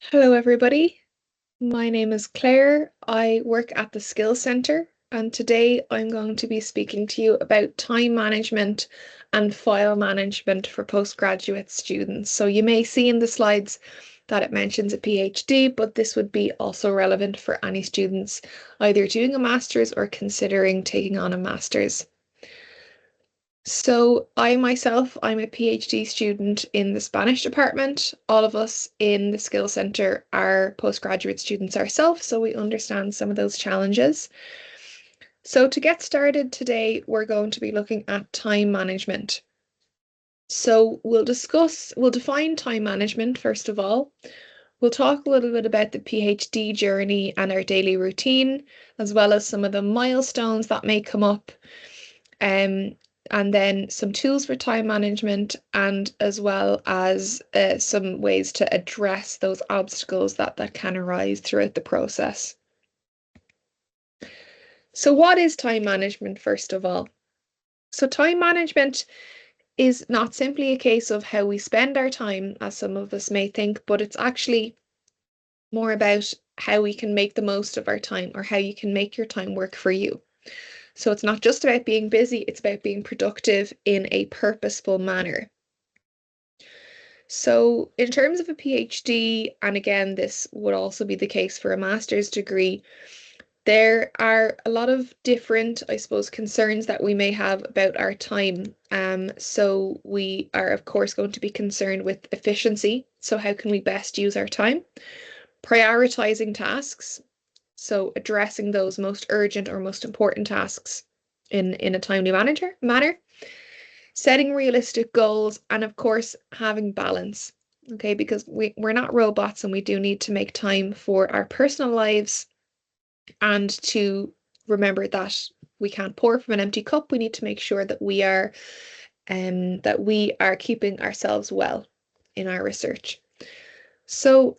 Hello, everybody. My name is Claire. I work at the Skills Centre, and today I'm going to be speaking to you about time management and file management for postgraduate students. So you may see in the slides that it mentions a PhD, but this would be also relevant for any students either doing a master's or considering taking on a master's. So I myself, I'm a PhD student in the Spanish department. All of us in the Skills Centre are postgraduate students ourselves, so we understand some of those challenges. So to get started today, we're going to be looking at time management. So we'll define time management first of all. We'll talk a little bit about the PhD journey and our daily routine, as well as some of the milestones that may come up. Um, and then some tools for time management, and as well as some ways to address those obstacles that can arise throughout the process. So what is time management, first of all? So time management is not simply a case of how we spend our time, as some of us may think, but it's actually more about how we can make the most of our time, or how you can make your time work for you. So it's not just about being busy, it's about being productive in a purposeful manner. So, in terms of a PhD, and again, this would also be the case for a master's degree, there are a lot of different, I suppose, concerns that we may have about our time. So we are, of course, going to be concerned with efficiency. So, how can we best use our time? Prioritizing tasks. So, addressing those most urgent or most important tasks in a timely manner, setting realistic goals, and of course, having balance. Okay, because we're not robots and we do need to make time for our personal lives and to remember that we can't pour from an empty cup. We need to make sure that we are keeping ourselves well in our research. So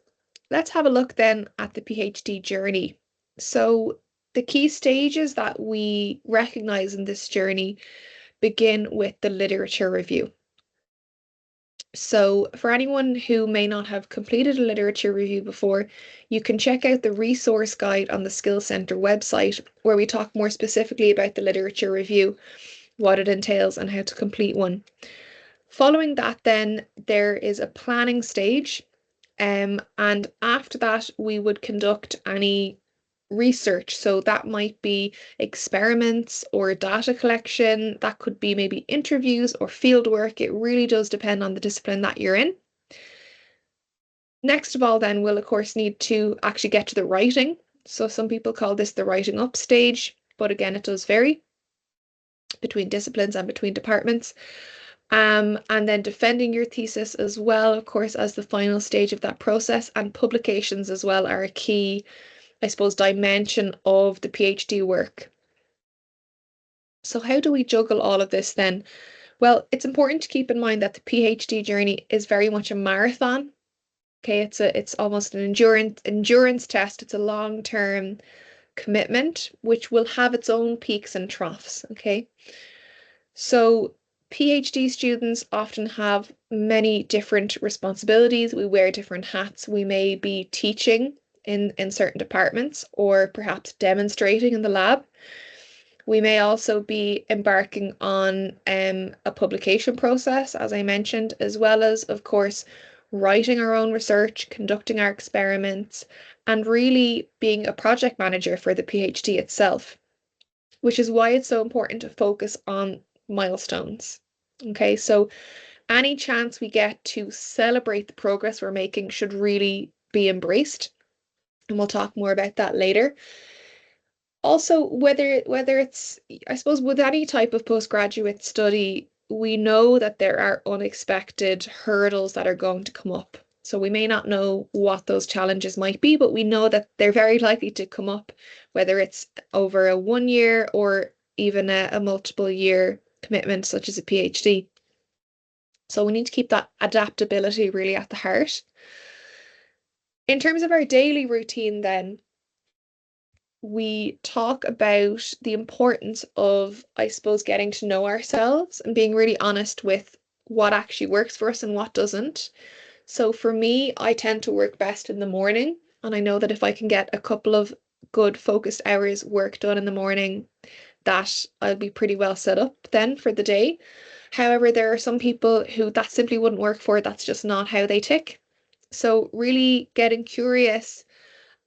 let's have a look then at the PhD journey. So the key stages that we recognize in this journey begin with the literature review. So, for anyone who may not have completed a literature review before, you can check out the resource guide on the Skills Centre website, where we talk more specifically about the literature review, what it entails, and how to complete one. Following that, then, there is a planning stage. And after that, we would conduct any research. So that might be experiments or data collection. That could be maybe interviews or field work. It really does depend on the discipline that you're in. Next of all, then we'll of course need to actually get to the writing. So some people call this the writing up stage, but again, it does vary between disciplines and between departments. And then defending your thesis as well, of course, as the final stage of that process, and publications as well are a key, I suppose, dimension of the PhD work. So how do we juggle all of this then? Well, it's important to keep in mind that the PhD journey is very much a marathon. Okay, it's almost an endurance test. It's a long-term commitment, which will have its own peaks and troughs. Okay. So PhD students often have many different responsibilities. We wear different hats. We may be teaching in certain departments or perhaps demonstrating in the lab. We may also be embarking on a publication process, as I mentioned, as well as, of course, writing our own research, conducting our experiments, and really being a project manager for the PhD itself, which is why it's so important to focus on milestones. Okay, so any chance we get to celebrate the progress we're making should really be embraced. And we'll talk more about that later. Also, whether it's, I suppose, with any type of postgraduate study, we know that there are unexpected hurdles that are going to come up. So we may not know what those challenges might be, but we know that they're very likely to come up, whether it's over a 1 year or even a multiple year commitment, such as a PhD. So we need to keep that adaptability really at the heart. In terms of our daily routine, then, we talk about the importance of, I suppose, getting to know ourselves and being really honest with what actually works for us and what doesn't. So for me, I tend to work best in the morning. And I know that if I can get a couple of good focused hours work done in the morning, that I'll be pretty well set up then for the day. However, there are some people who that simply wouldn't work for. That's just not how they tick. So really getting curious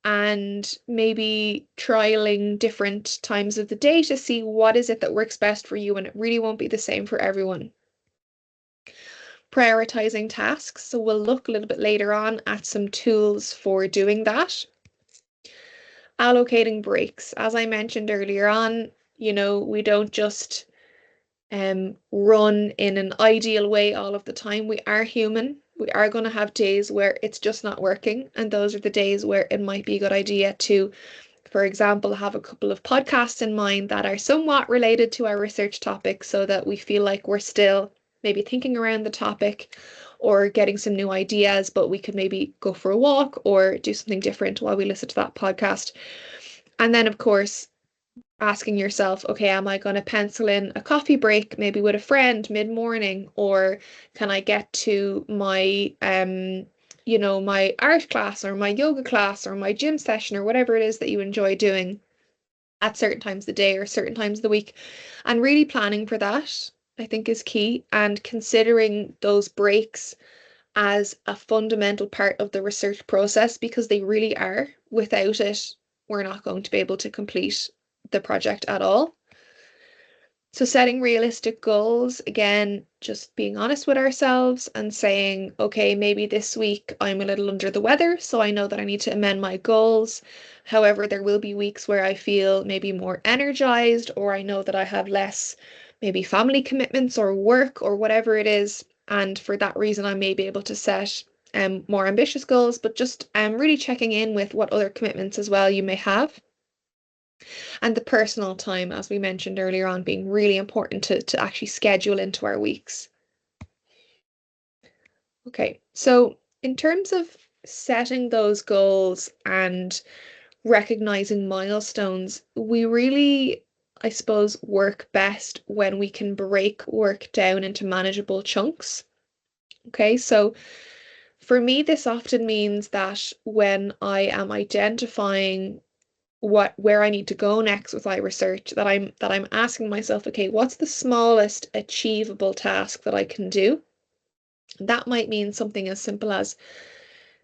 and maybe trialing different times of the day to see what is it that works best for you, and it really won't be the same for everyone. Prioritizing tasks. So we'll look a little bit later on at some tools for doing that. Allocating breaks. As I mentioned earlier on, we don't just run in an ideal way all of the time. We are human. We are going to have days where it's just not working. And those are the days where it might be a good idea to, for example, have a couple of podcasts in mind that are somewhat related to our research topic so that we feel like we're still maybe thinking around the topic or getting some new ideas, but we could maybe go for a walk or do something different while we listen to that podcast. And then, of course, asking yourself, okay, am I going to pencil in a coffee break maybe with a friend mid-morning, or can I get to my my art class or my yoga class or my gym session or whatever it is that you enjoy doing at certain times of the day or certain times of the week, and really planning for that, I think, is key, and considering those breaks as a fundamental part of the research process, because they really are. Without it, we're not going to be able to complete the project at all. So setting realistic goals, again, just being honest with ourselves and saying, okay, maybe this week I'm a little under the weather, so I know that I need to amend my goals. However, there will be weeks where I feel maybe more energized, or I know that I have less maybe family commitments or work or whatever it is. And for that reason, I may be able to set more ambitious goals, but just really checking in with what other commitments as well you may have. And the personal time, as we mentioned earlier on, being really important to actually schedule into our weeks. Okay, so in terms of setting those goals and recognizing milestones, we really, I suppose, work best when we can break work down into manageable chunks. Okay, so for me, this often means that when I am identifying where I need to go next with my research, that I'm asking myself, okay, what's the smallest achievable task that I can do? That might mean something as simple as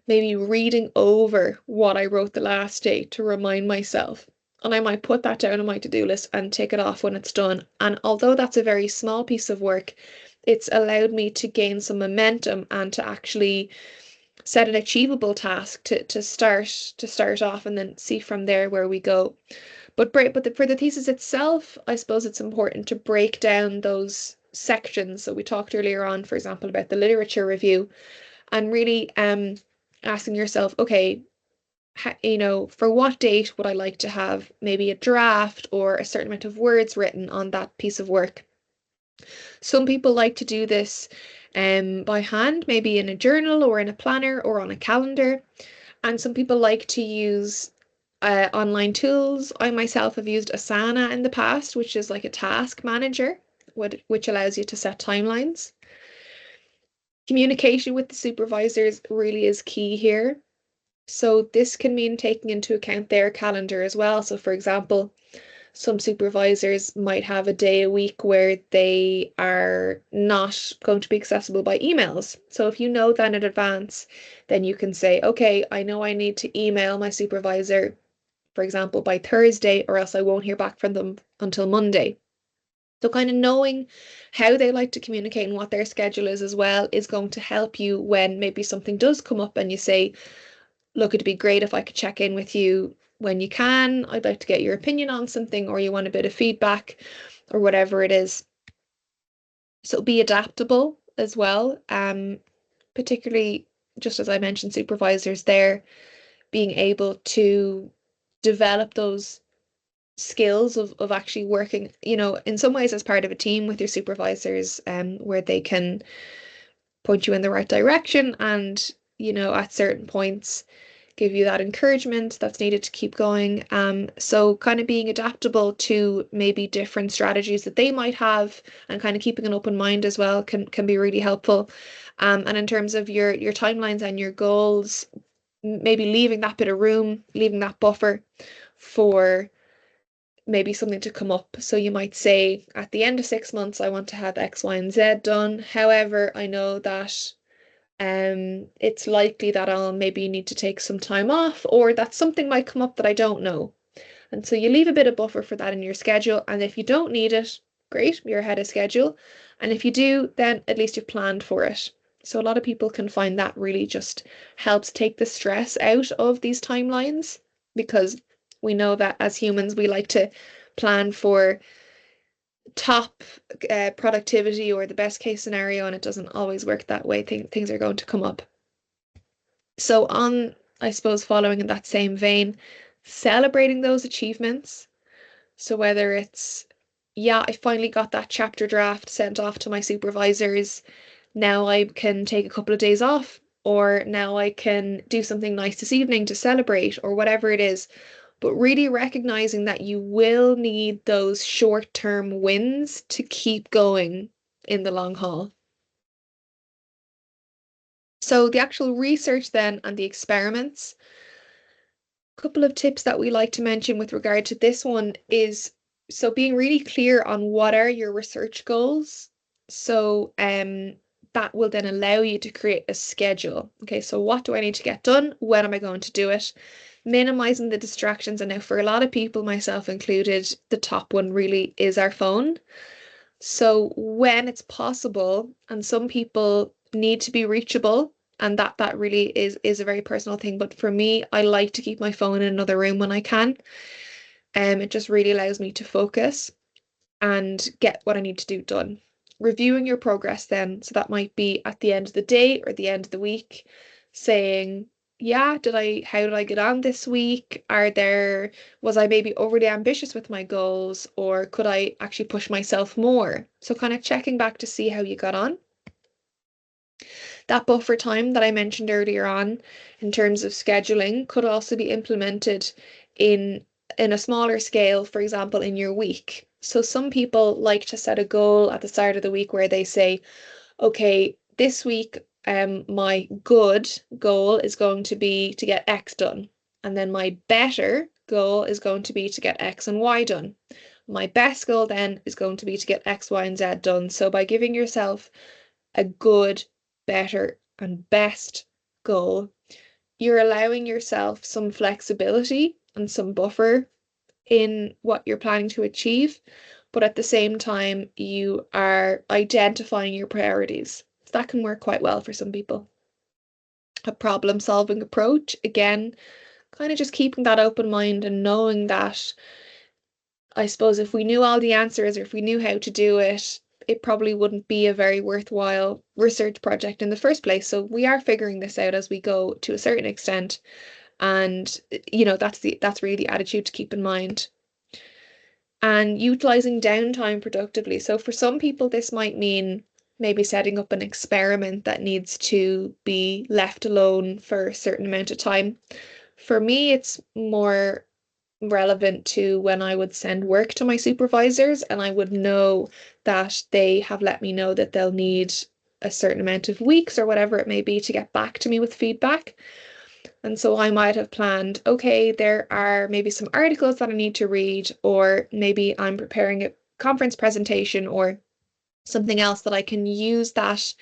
maybe reading over what I wrote the last day to remind myself. And I might put that down on my to-do list and tick it off when it's done. And although that's a very small piece of work, it's allowed me to gain some momentum and to actually set an achievable task to start off, and then see from there where we go. For the thesis itself, I suppose it's important to break down those sections. So we talked earlier on, for example, about the literature review, and really asking yourself, okay, for what date would I like to have maybe a draft or a certain amount of words written on that piece of work? Some people like to do this by hand, maybe in a journal or in a planner or on a calendar. And some people like to use online tools. I myself have used Asana in the past, which is like a task manager, which allows you to set timelines. Communication with the supervisors really is key here. So this can mean taking into account their calendar as well. So for example, some supervisors might have a day a week where they are not going to be accessible by emails. So if you know that in advance, then you can say, okay, I know I need to email my supervisor, for example, by Thursday, or else I won't hear back from them until Monday. So kind of knowing how they like to communicate and what their schedule is as well is going to help you when maybe something does come up and you say, look, it'd be great if I could check in with you when you can. I'd like to get your opinion on something, or you want a bit of feedback, or whatever it is. So be adaptable as well. Particularly, just as I mentioned, supervisors there, being able to develop those skills of actually working, in some ways as part of a team with your supervisors, where they can point you in the right direction and, at certain points, give you that encouragement that's needed to keep going. So kind of being adaptable to maybe different strategies that they might have, and kind of keeping an open mind as well can be really helpful. And in terms of your timelines and your goals, maybe leaving that bit of room, leaving that buffer for maybe something to come up. So you might say at the end of 6 months, I want to have X, Y, and Z done. However, I know that it's likely that I'll maybe need to take some time off, or that something might come up that I don't know. And so you leave a bit of buffer for that in your schedule. And if you don't need it, great, you're ahead of schedule. And if you do, then at least you've planned for it. So a lot of people can find that really just helps take the stress out of these timelines, because we know that as humans, we like to plan for top productivity or the best case scenario, and it doesn't always work that way. Things are going to come up. So I suppose, following in that same vein, celebrating those achievements. So whether it's, yeah, I finally got that chapter draft sent off to my supervisors, now I can take a couple of days off, or now I can do something nice this evening to celebrate, or whatever it is. But really recognizing that you will need those short-term wins to keep going in the long haul. So the actual research then and the experiments, a couple of tips that we like to mention with regard to this one is, so being really clear on what are your research goals. So that will then allow you to create a schedule. Okay, so what do I need to get done? When am I going to do it? Minimizing the distractions. And now for a lot of people, myself included, the top one really is our phone. So when it's possible, and some people need to be reachable, and that really is a very personal thing. But for me, I like to keep my phone in another room when I can. It just really allows me to focus and get what I need to do done. Reviewing your progress then. So that might be at the end of the day or the end of the week, saying, yeah, how did I get on this week? Was I maybe overly ambitious with my goals, or could I actually push myself more? So kind of checking back to see how you got on. That buffer time that I mentioned earlier on in terms of scheduling could also be implemented in a smaller scale, for example, in your week. So some people like to set a goal at the start of the week where they say, okay, this week my good goal is going to be to get X done. And then my better goal is going to be to get X and Y done. My best goal then is going to be to get X, Y, and Z done. So by giving yourself a good, better, and best goal, you're allowing yourself some flexibility and some buffer in what you're planning to achieve, but at the same time, you are identifying your priorities. So that can work quite well for some people. A problem-solving approach, again, kind of just keeping that open mind and knowing that, I suppose, if we knew all the answers, or if we knew how to do it, it probably wouldn't be a very worthwhile research project in the first place. So we are figuring this out as we go to a certain extent. And that's really the attitude to keep in mind. And utilizing downtime productively. So for some people, this might mean maybe setting up an experiment that needs to be left alone for a certain amount of time. For me, it's more relevant to when I would send work to my supervisors, and I would know that they have let me know that they'll need a certain amount of weeks or whatever it may be to get back to me with feedback. And so I might have planned, okay, there are maybe some articles that I need to read, or maybe I'm preparing a conference presentation or something else that I can use that,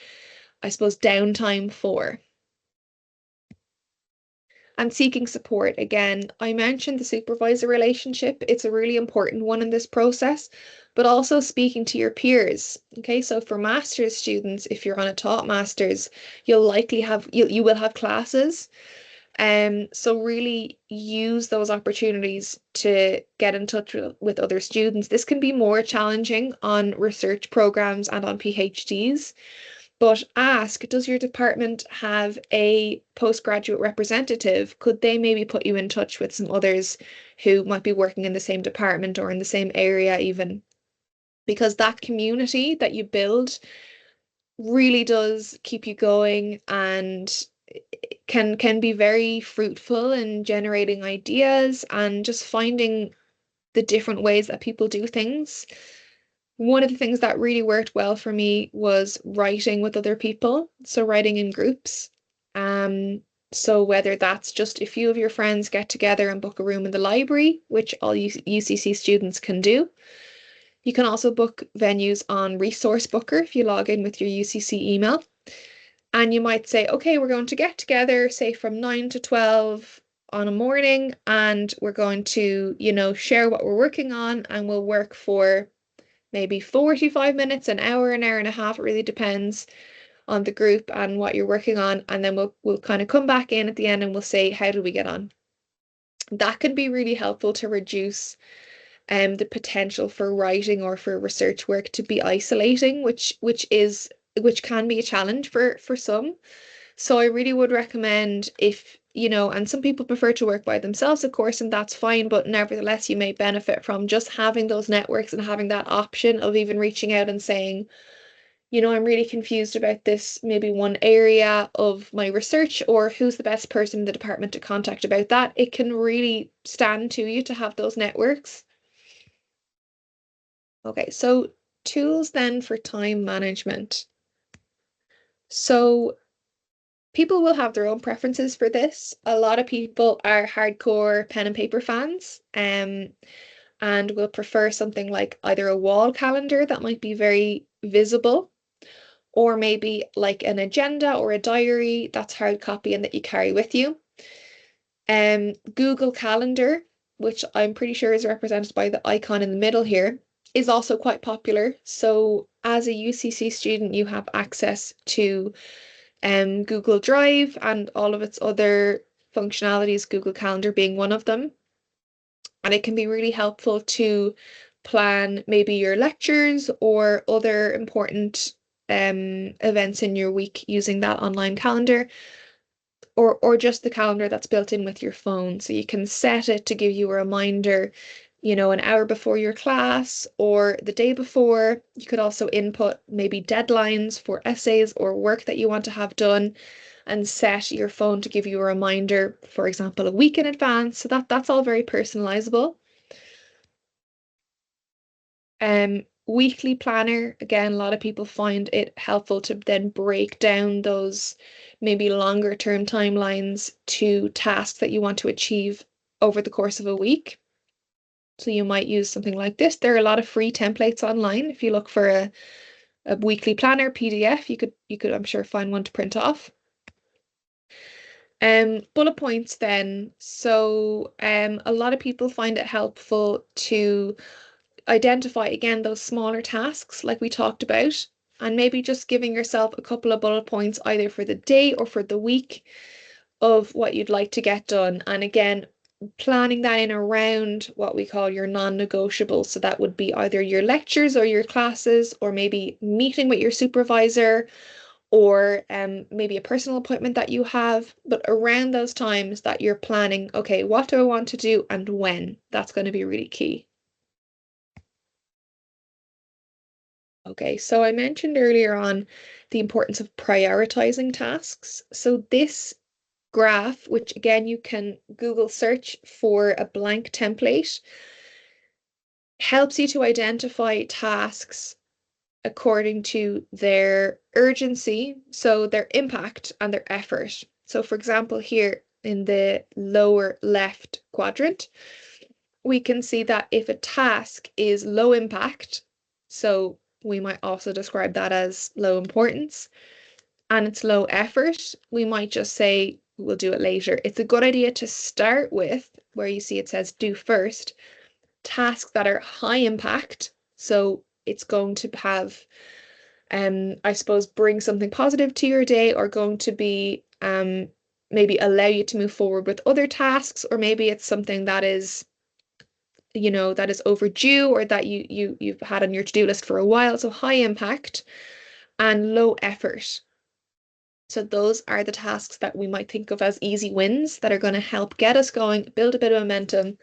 I suppose, downtime for. And seeking support. Again, I mentioned the supervisor relationship. It's a really important one in this process, but also speaking to your peers. Okay, so for master's students, if you're on a taught master's, you will have classes. So really use those opportunities to get in touch with other students. This can be more challenging on research programs and on PhDs, but ask, does your department have a postgraduate representative? Could they maybe put you in touch with some others who might be working in the same department or in the same area even? Because that community that you build really does keep you going, and can be very fruitful in generating ideas and just finding the different ways that people do things. One of the things that really worked well for me was writing with other people, so writing in groups. Um, so whether that's just a few of your friends get together and book a room in the library, which all UCC students can do. You can also book venues on Resource Booker if you log in with your UCC email. And you might say, okay, we're going to get together, say from 9 to 12 on a morning, and we're going to, share what we're working on, and we'll work for maybe 45 minutes, an hour and a half. It really depends on the group and what you're working on. And then we'll kind of come back in at the end and we'll say, how did we get on? That can be really helpful to reduce the potential for writing or for research work to be isolating, which can be a challenge for some. So I really would recommend if, and some people prefer to work by themselves, of course, and that's fine, but nevertheless, you may benefit from just having those networks and having that option of even reaching out and saying, I'm really confused about this, maybe one area of my research, or who's the best person in the department to contact about that. It can really stand to you to have those networks. Okay, so tools then for time management. So people will have their own preferences for this. A lot of people are hardcore pen and paper fans, and will prefer something like either a wall calendar that might be very visible, or maybe like an agenda or a diary that's hard copy and that you carry with you. Google Calendar, which I'm pretty sure is represented by the icon in the middle here, is also quite popular. So as a UCC student, you have access to Google Drive and all of its other functionalities, Google Calendar being one of them. And it can be really helpful to plan maybe your lectures or other important events in your week using that online calendar, or just the calendar that's built in with your phone. So you can set it to give you a reminder, an hour before your class or the day before. You could also input maybe deadlines for essays or work that you want to have done and set your phone to give you a reminder, for example, a week in advance. So that's all very personalizable. Weekly planner, again, a lot of people find it helpful to then break down those maybe longer term timelines to tasks that you want to achieve over the course of a week. So you might use something like this. There are a lot of free templates online. If you look for a weekly planner PDF, you could I'm sure find one to print off. Bullet points then. So a lot of people find it helpful to identify again those smaller tasks like we talked about, and maybe just giving yourself a couple of bullet points either for the day or for the week of what you'd like to get done. And again, planning that in around what we call your non-negotiables. So that would be either your lectures or your classes, or maybe meeting with your supervisor, or maybe a personal appointment that you have. But around those times that you're planning, okay, what do I want to do and when? That's going to be really key. Okay, so I mentioned earlier on the importance of prioritizing tasks. So this graph, which again you can Google search for a blank template, helps you to identify tasks according to their urgency, so their impact and their effort. So for example, here in the lower left quadrant, we can see that if a task is low impact, so we might also describe that as low importance, and it's low effort, we might just say we'll do it later. It's a good idea to start with where you see it says do first, tasks that are high impact. So it's going to have, I suppose, bring something positive to your day, or going to be maybe allow you to move forward with other tasks, or maybe it's something that is that is overdue, or that you've had on your to-do list for a while. So high impact and low effort. So those are the tasks that we might think of as easy wins that are going to help get us going, build a bit of momentum,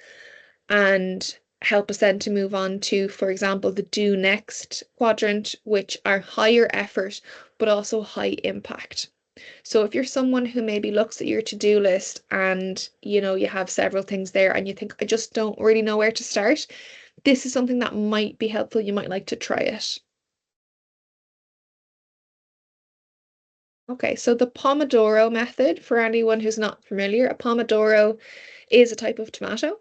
and help us then to move on to, for example, the do next quadrant, which are higher effort but also high impact. So if you're someone who maybe looks at your to-do list and you have several things there and you think, I just don't really know where to start, this is something that might be helpful. You might like to try it. Okay, so the Pomodoro method, for anyone who's not familiar, a Pomodoro is a type of tomato,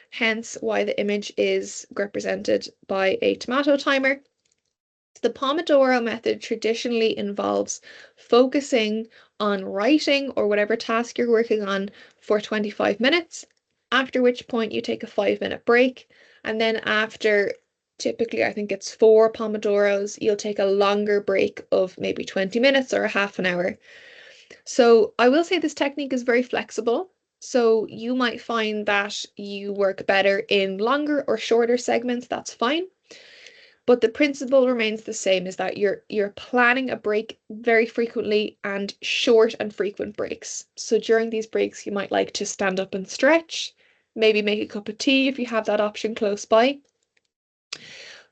hence why the image is represented by a tomato timer. The Pomodoro method traditionally involves focusing on writing or whatever task you're working on for 25 minutes, after which point you take a 5-minute break. And then after, typically, I think it's 4 Pomodoros, you'll take a longer break of maybe 20 minutes or a half an hour. So I will say this technique is very flexible. So you might find that you work better in longer or shorter segments, that's fine. But the principle remains the same, is that you're planning a break very frequently and short and frequent breaks. So during these breaks, you might like to stand up and stretch, maybe make a cup of tea if you have that option close by.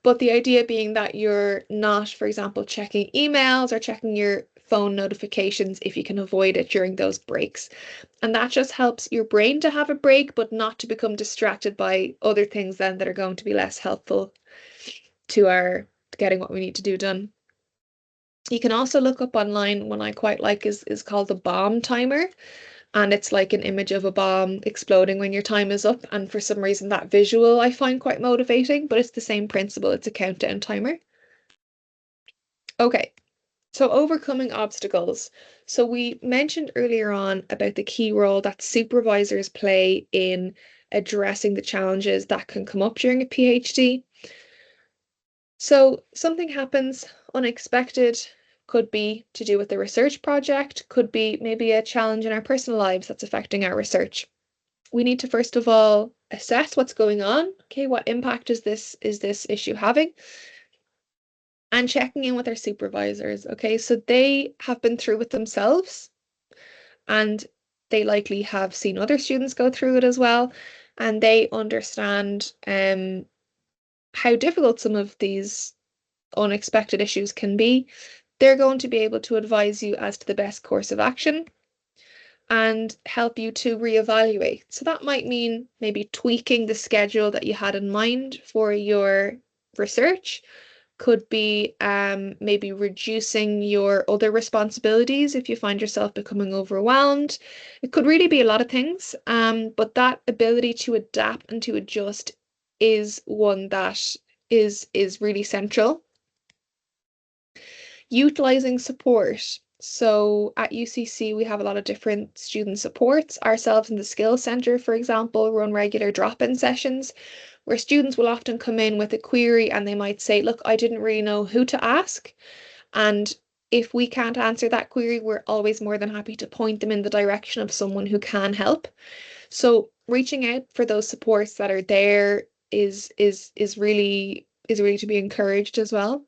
But the idea being that you're not, for example, checking emails or checking your phone notifications if you can avoid it during those breaks. And that just helps your brain to have a break, but not to become distracted by other things then that are going to be less helpful to our getting what we need to do done. You can also look up online, one I quite like is called the bomb timer. And it's like an image of a bomb exploding when your time is up. And for some reason, that visual I find quite motivating, but it's the same principle. It's a countdown timer. Okay, so overcoming obstacles. So we mentioned earlier on about the key role that supervisors play in addressing the challenges that can come up during a PhD. So something happens unexpected, could be to do with the research project, could be maybe a challenge in our personal lives that's affecting our research. We need to first of all assess what's going on. Okay, what impact is this issue having? And checking in with our supervisors. Okay, so they have been through it themselves and they likely have seen other students go through it as well. And they understand how difficult some of these unexpected issues can be. They're going to be able to advise you as to the best course of action and help you to reevaluate. So that might mean maybe tweaking the schedule that you had in mind for your research. Could be maybe reducing your other responsibilities if you find yourself becoming overwhelmed. It could really be a lot of things, but that ability to adapt and to adjust is one that is really central. Utilizing support. So at UCC, we have a lot of different student supports. Ourselves in the Skills Centre, for example, run regular drop-in sessions where students will often come in with a query and they might say, look, I didn't really know who to ask. And if we can't answer that query, we're always more than happy to point them in the direction of someone who can help. So reaching out for those supports that are there is really to be encouraged as well.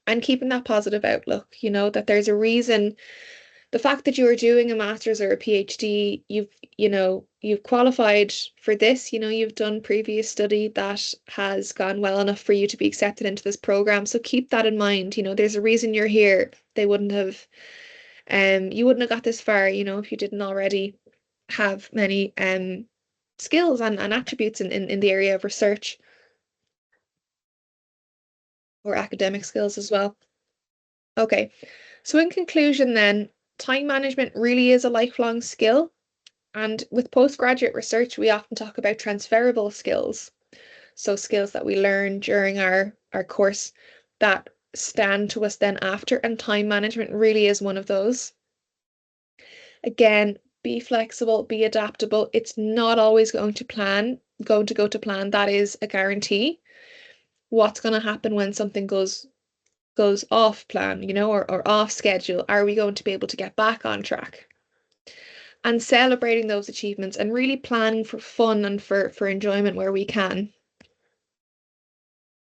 And keeping that positive outlook, that there's a reason. The fact that you are doing a master's or a PhD, you've qualified for this, you've done previous study that has gone well enough for you to be accepted into this program. So keep that in mind. There's a reason you're here. You wouldn't have got this far, if you didn't already have many skills and attributes in the area of research or academic skills as well. Okay, so in conclusion then, time management really is a lifelong skill. And with postgraduate research, we often talk about transferable skills. So skills that we learn during our course that stand to us then after, and time management really is one of those. Again, be flexible, be adaptable. It's not always going to go to plan. That is a guarantee. What's going to happen when something goes off plan, or off schedule? Are we going to be able to get back on track? And celebrating those achievements and really planning for fun and for enjoyment where we can.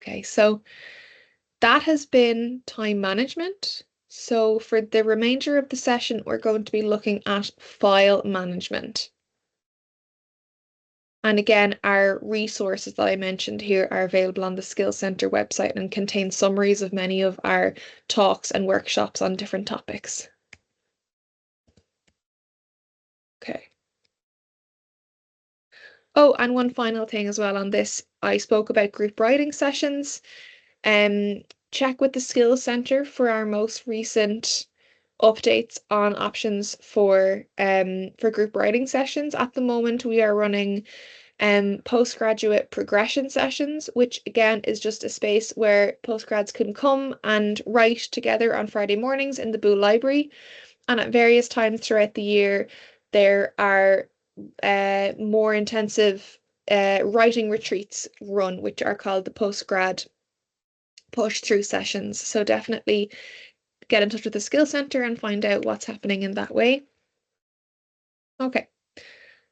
Okay, so that has been time management. So for the remainder of the session, we're going to be looking at file management. And again, our resources that I mentioned here are available on the Skills Centre website and contain summaries of many of our talks and workshops on different topics. Oh, and one final thing as well on this, I spoke about group writing sessions. Um, Check with the Skills Centre for our most recent updates on options for group writing sessions. At the moment, we are running postgraduate progression sessions, which again is just a space where postgrads can come and write together on Friday mornings in the Boo Library. And at various times throughout the year, there are more intensive writing retreats run, which are called the postgrad push through sessions. So definitely get in touch with the Skills Centre and find out what's happening in that way. Okay,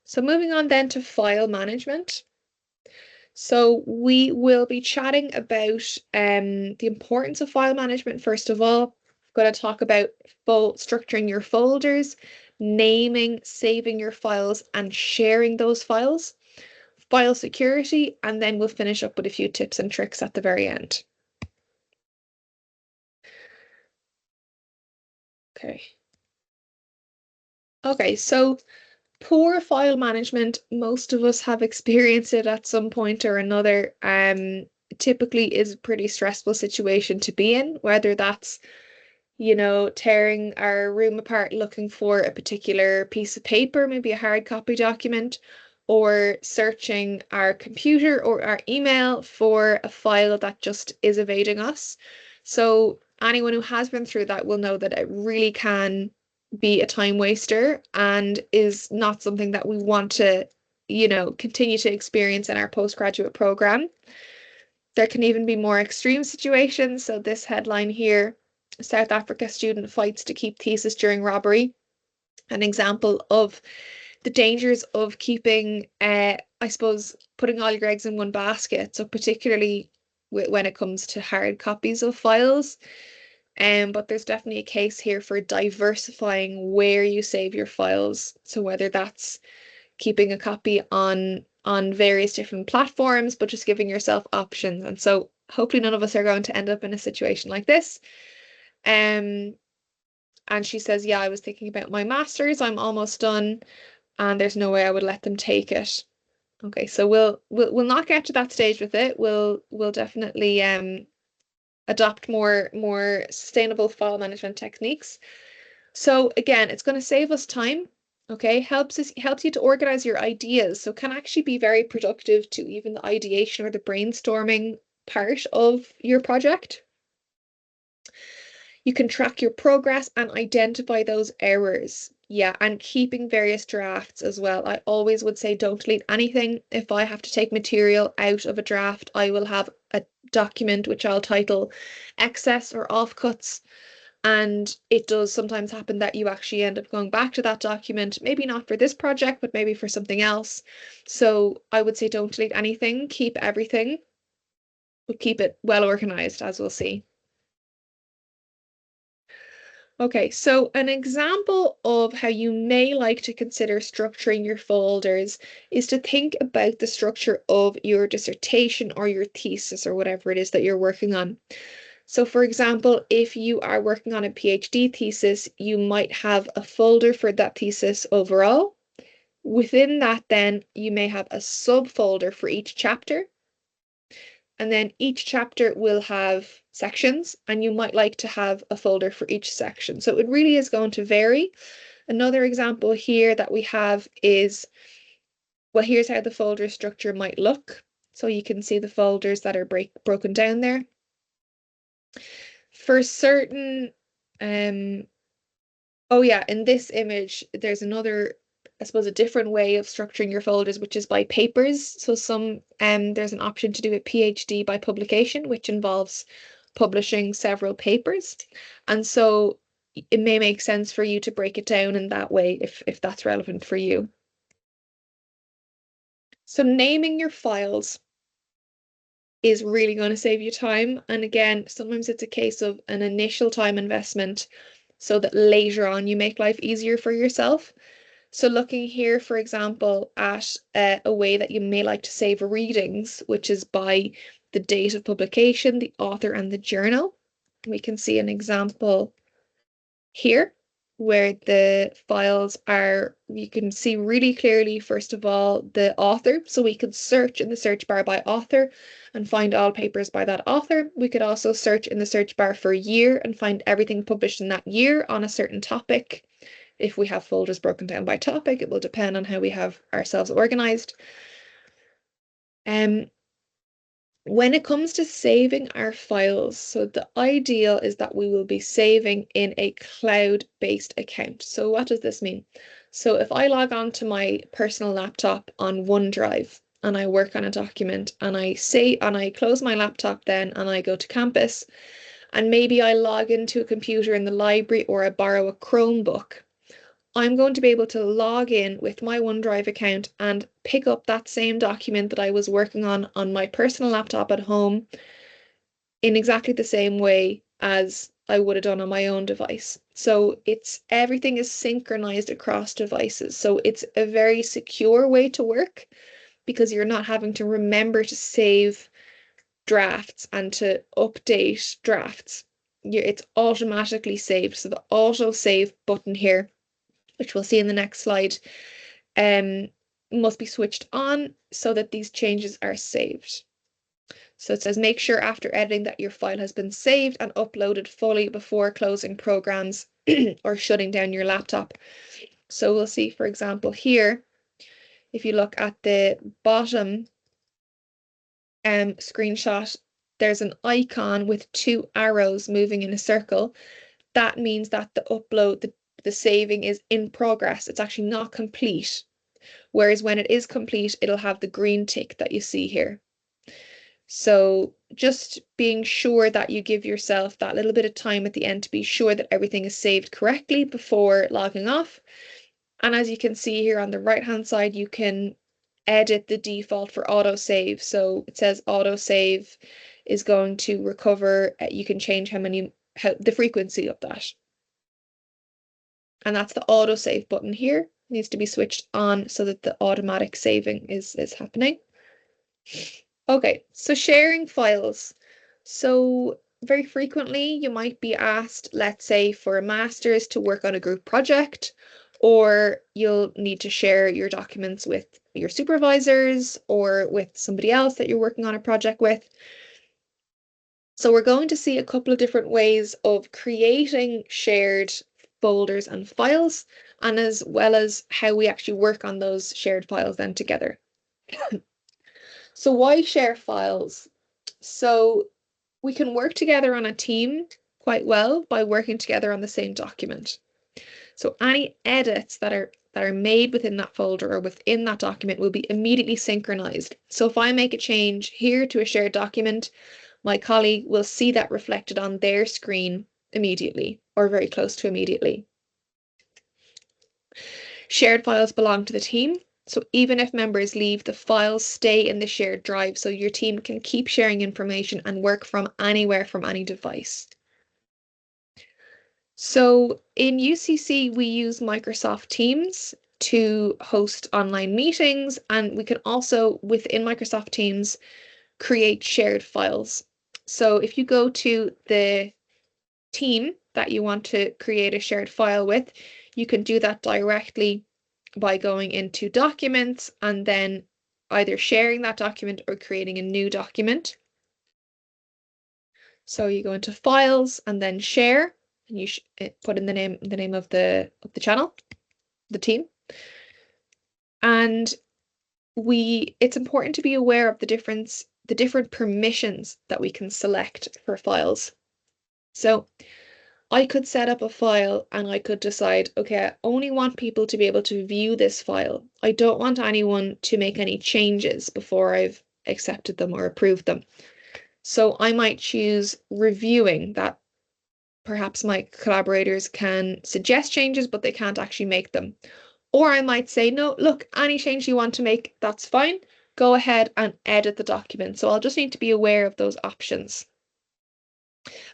so moving on then to file management. So we will be chatting about the importance of file management first of all. We're going to talk about structuring your folders, naming, saving your files, and sharing those files, file security, and then we'll finish up with a few tips and tricks at the very end. Okay. Okay, so poor file management, most of us have experienced it at some point or another. Typically is a pretty stressful situation to be in, whether that's, tearing our room apart looking for a particular piece of paper, maybe a hard copy document, or searching our computer or our email for a file that just is evading us. So anyone who has been through that will know that it really can be a time waster and is not something that we want to, continue to experience in our postgraduate program. There can even be more extreme situations. So this headline here, South Africa student fights to keep thesis during robbery. An example of the dangers of keeping, I suppose, putting all your eggs in one basket. So particularly when it comes to hard copies of files. But there's definitely a case here for diversifying where you save your files. So whether that's keeping a copy on various different platforms, but just giving yourself options. And so hopefully none of us are going to end up in a situation like this. Um, and she says, yeah, I was thinking about my master's. I'm almost done, and there's no way I would let them take it. Okay, so we'll not get to that stage with it. We'll definitely adopt more sustainable file management techniques. So again, it's going to save us time. Okay, helps you to organize your ideas. So can actually be very productive to even the ideation or the brainstorming part of your project. You can track your progress and identify those errors. Yeah, and keeping various drafts as well. I always would say don't delete anything. If I have to take material out of a draft, I will have a document which I'll title excess or offcuts. And it does sometimes happen that you actually end up going back to that document, maybe not for this project, but maybe for something else. So I would say don't delete anything, keep everything, but keep it well organized, as we'll see. Okay, so an example of how you may like to consider structuring your folders is to think about the structure of your dissertation or your thesis or whatever it is that you're working on. So for example, if you are working on a PhD thesis, you might have a folder for that thesis overall. Within that, then you may have a subfolder for each chapter. And then each chapter will have sections, and you might like to have a folder for each section. So it really is going to vary. Another example here that we have is, well, here's how the folder structure might look. So you can see the folders that are broken down there. For certain, oh yeah, in this image, there's another, I suppose, a different way of structuring your folders, which is by papers. So there's an option to do a PhD by publication, which involves publishing several papers. And so it may make sense for you to break it down in that way if that's relevant for you. So naming your files is really going to save you time. And again, sometimes it's a case of an initial time investment so that later on you make life easier for yourself. So looking here, for example, at a way that you may like to save readings, which is by the date of publication, the author, and the journal. We can see an example here. where the files are, you can see really clearly, first of all, the author. So we could search in the search bar by author and find all papers by that author. We could also search in the search bar for year and find everything published in that year on a certain topic. If we have folders broken down by topic, it will depend on how we have ourselves organized. When it comes to saving our files, so the ideal is that we will be saving in a cloud-based account. So what does this mean? So if I log on to my personal laptop on OneDrive and I work on a document and I close my laptop then and I go to campus and maybe I log into a computer in the library or I borrow a Chromebook, I'm going to be able to log in with my OneDrive account and pick up that same document that I was working on my personal laptop at home in exactly the same way as I would have done on my own device. So everything is synchronized across devices. So it's a very secure way to work because you're not having to remember to save drafts and to update drafts. It's automatically saved. So the auto save button here, which we'll see in the next slide, must be switched on so that these changes are saved. So it says, make sure after editing that your file has been saved and uploaded fully before closing programs or shutting down your laptop. So we'll see, for example, here, if you look at the bottom screenshot, there's an icon with two arrows moving in a circle. That means that the saving is in progress. It's actually not complete. Whereas when it is complete, it'll have the green tick that you see here. So just being sure that you give yourself that little bit of time at the end to be sure that everything is saved correctly before logging off. And as you can see here on the right-hand side, you can edit the default for autosave. So it says autosave is going to recover. You can change the frequency of that. And that's the autosave button here. It needs to be switched on so that the automatic saving is happening. Okay, so sharing files. So very frequently you might be asked, let's say for a master's, to work on a group project, or you'll need to share your documents with your supervisors or with somebody else that you're working on a project with. So we're going to see a couple of different ways of creating shared folders and files, and as well as how we actually work on those shared files then together. So why share files? So we can work together on a team quite well by working together on the same document. So any edits that are made within that folder or within that document will be immediately synchronized. So if I make a change here to a shared document, my colleague will see that reflected on their screen immediately or very close to immediately. Shared files belong to the team. So even if members leave, the files stay in the shared drive, so your team can keep sharing information and work from anywhere from any device. So in UCC, we use Microsoft Teams to host online meetings, and we can also, within Microsoft Teams, create shared files. So if you go to the team that you want to create a shared file with, you can do that directly by going into documents and then either sharing that document or creating a new document. So you go into files and then share, and you put in the name of the channel, the team. And it's important to be aware of the different permissions that we can select for files. So I could set up a file and I could decide, okay, I only want people to be able to view this file. I don't want anyone to make any changes before I've accepted them or approved them. So I might choose reviewing, that perhaps my collaborators can suggest changes, but they can't actually make them. Or I might say, no, look, any change you want to make, that's fine. Go ahead and edit the document. So I'll just need to be aware of those options.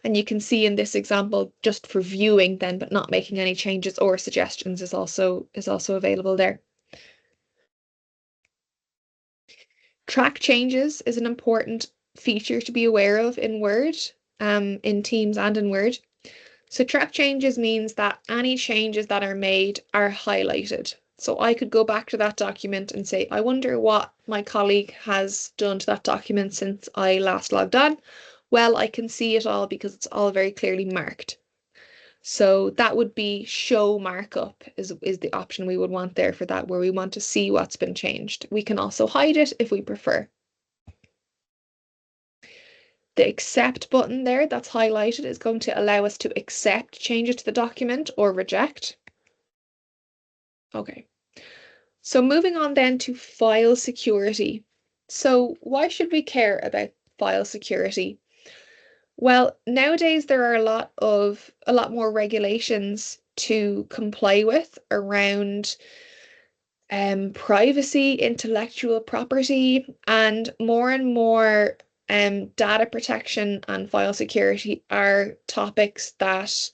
And you can see in this example, just for viewing then, but not making any changes or suggestions is also available there. Track changes is an important feature to be aware of in Word, in Teams and in Word. So track changes means that any changes that are made are highlighted. So I could go back to that document and say, I wonder what my colleague has done to that document since I last logged on. Well, I can see it all because it's all very clearly marked. So that would be show markup is the option we would want there for that, where we want to see what's been changed. We can also hide it if we prefer. The accept button there that's highlighted is going to allow us to accept changes to the document or reject. Okay, so moving on then to file security. So why should we care about file security? Well, nowadays there are a lot more regulations to comply with around privacy, intellectual property, and more data protection and file security are topics that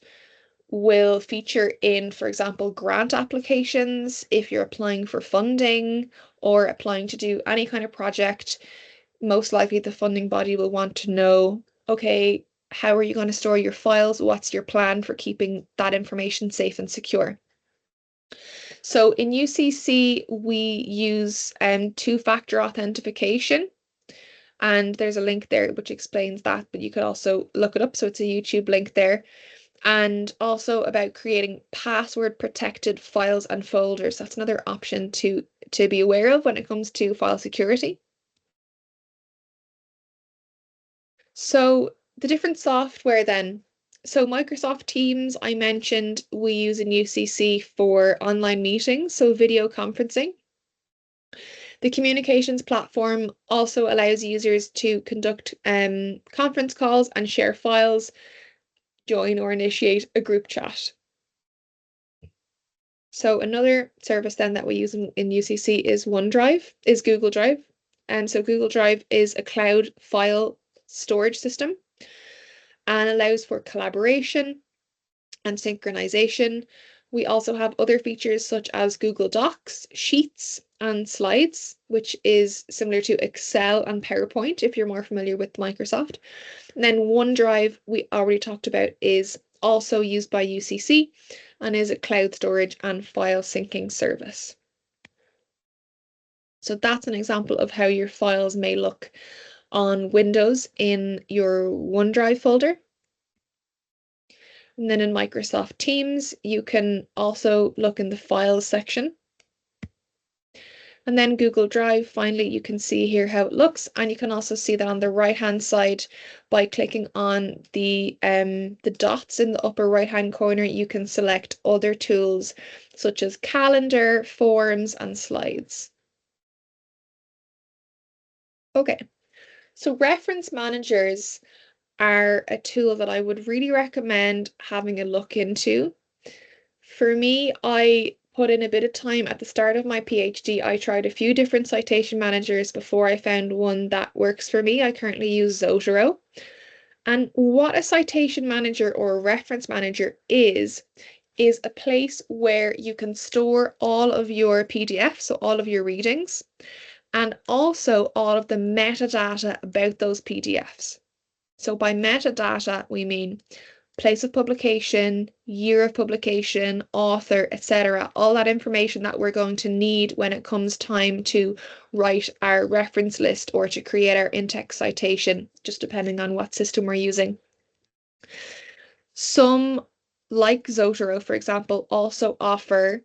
will feature in, for example, grant applications. If you're applying for funding or applying to do any kind of project, most likely the funding body will want to know, okay, how are you going to store your files? What's your plan for keeping that information safe and secure? So in UCC, we use two-factor authentication, and there's a link there which explains that, but you could also look it up. So it's a YouTube link there. And also about creating password protected files and folders. That's another option to be aware of when it comes to file security. So the different software then. So Microsoft Teams, I mentioned we use in UCC for online meetings, so video conferencing. The communications platform also allows users to conduct conference calls and share files, join or initiate a group chat. So another service then that we use in UCC is Google Drive. And so Google Drive is a cloud file storage system and allows for collaboration and synchronization. We also have other features such as Google Docs, Sheets, and Slides, which is similar to Excel and PowerPoint if you're more familiar with Microsoft. And then OneDrive, we already talked about, is also used by UCC and is a cloud storage and file syncing service. So that's an example of how your files may look on Windows in your OneDrive folder. And then in Microsoft Teams, you can also look in the Files section. And then Google Drive, finally, you can see here how it looks. And you can also see that on the right-hand side by clicking on the dots in the upper right-hand corner, you can select other tools such as calendar, forms, and slides. Okay, so reference managers are a tool that I would really recommend having a look into. For me, I put in a bit of time at the start of my PhD. I tried a few different citation managers before I found one that works for me. I currently use Zotero. And what a citation manager or a reference manager is a place where you can store all of your PDFs, so all of your readings, and also all of the metadata about those PDFs. So by metadata, we mean place of publication, year of publication, author, etc. All that information that we're going to need when it comes time to write our reference list or to create our in-text citation, just depending on what system we're using. Some, like Zotero, for example, also offer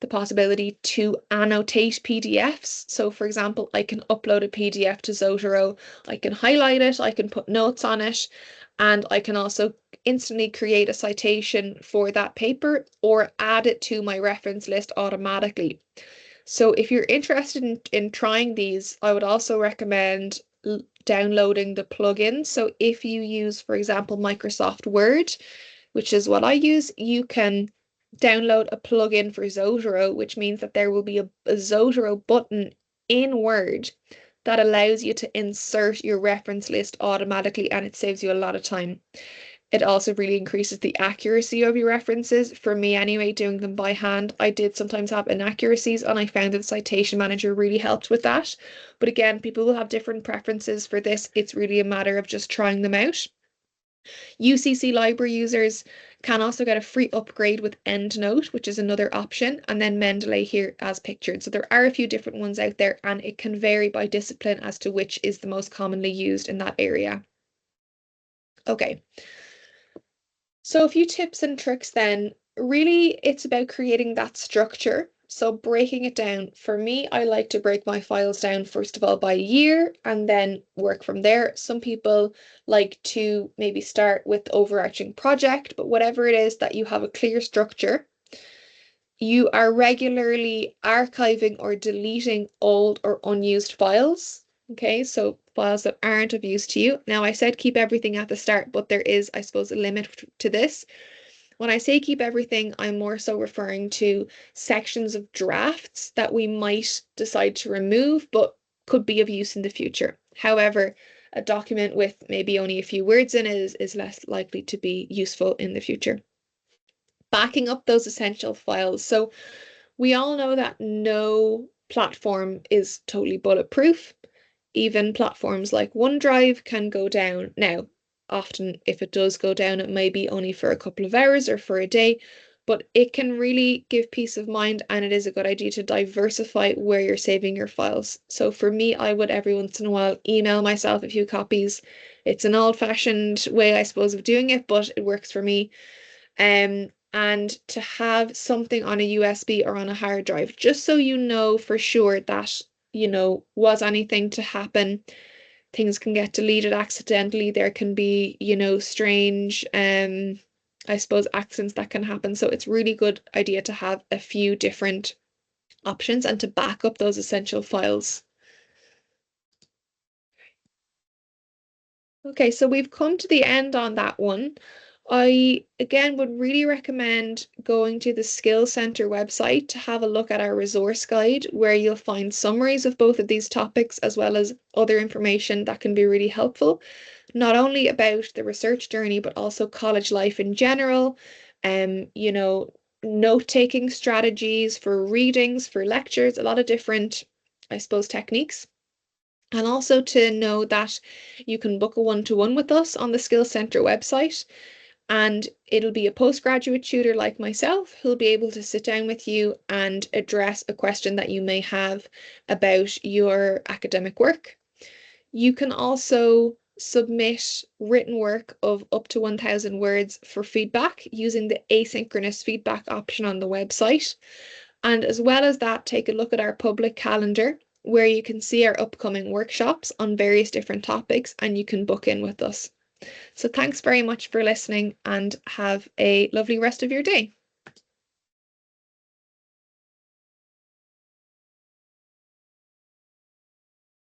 the possibility to annotate PDFs. So for example, I can upload a PDF to Zotero, I can highlight it, I can put notes on it, and I can also instantly create a citation for that paper or add it to my reference list automatically. So if you're interested in trying these, I would also recommend downloading the plugin. So if you use, for example, Microsoft Word, which is what I use, you can download a plugin for Zotero, which means that there will be a Zotero button in Word that allows you to insert your reference list automatically, and it saves you a lot of time. It also really increases the accuracy of your references. For me anyway, doing them by hand, I did sometimes have inaccuracies, and I found that the citation manager really helped with that. But again, people will have different preferences for this. It's really a matter of just trying them out. UCC library users can also get a free upgrade with EndNote, which is another option, and then Mendeley here as pictured. So there are a few different ones out there, and it can vary by discipline as to which is the most commonly used in that area. Okay. So a few tips and tricks then. Really, it's about creating that structure. So breaking it down. For me, I like to break my files down first of all by year and then work from there. Some people like to maybe start with the overarching project, but whatever it is that you have a clear structure, you are regularly archiving or deleting old or unused files. Okay, so files that aren't of use to you. Now, I said keep everything at the start, but there is, I suppose, a limit to this. When I say keep everything, I'm more so referring to sections of drafts that we might decide to remove, but could be of use in the future. However, a document with maybe only a few words in it is less likely to be useful in the future. Backing up those essential files. So we all know that no platform is totally bulletproof. Even platforms like OneDrive can go down. Now, often if it does go down, it may be only for a couple of hours or for a day, but it can really give peace of mind, and it is a good idea to diversify where you're saving your files. So for me, I would every once in a while email myself a few copies. It's an old-fashioned way, I suppose, of doing it, but it works for me. And to have something on a USB or on a hard drive, just so you know for sure that, was anything to happen, things can get deleted accidentally. There can be, strange, I suppose, accidents that can happen. So it's really good idea to have a few different options and to back up those essential files. Okay, so we've come to the end on that one. I, again, would really recommend going to the Skills Centre website to have a look at our resource guide, where you'll find summaries of both of these topics as well as other information that can be really helpful, not only about the research journey, but also college life in general, note-taking strategies for readings, for lectures, a lot of different, I suppose, techniques. And also to know that you can book a one-to-one with us on the Skills Centre website, and it'll be a postgraduate tutor like myself who'll be able to sit down with you and address a question that you may have about your academic work. You can also submit written work of up to 1,000 words for feedback using the asynchronous feedback option on the website. And as well as that, take a look at our public calendar, where you can see our upcoming workshops on various different topics, and you can book in with us. So thanks very much for listening, and have a lovely rest of your day.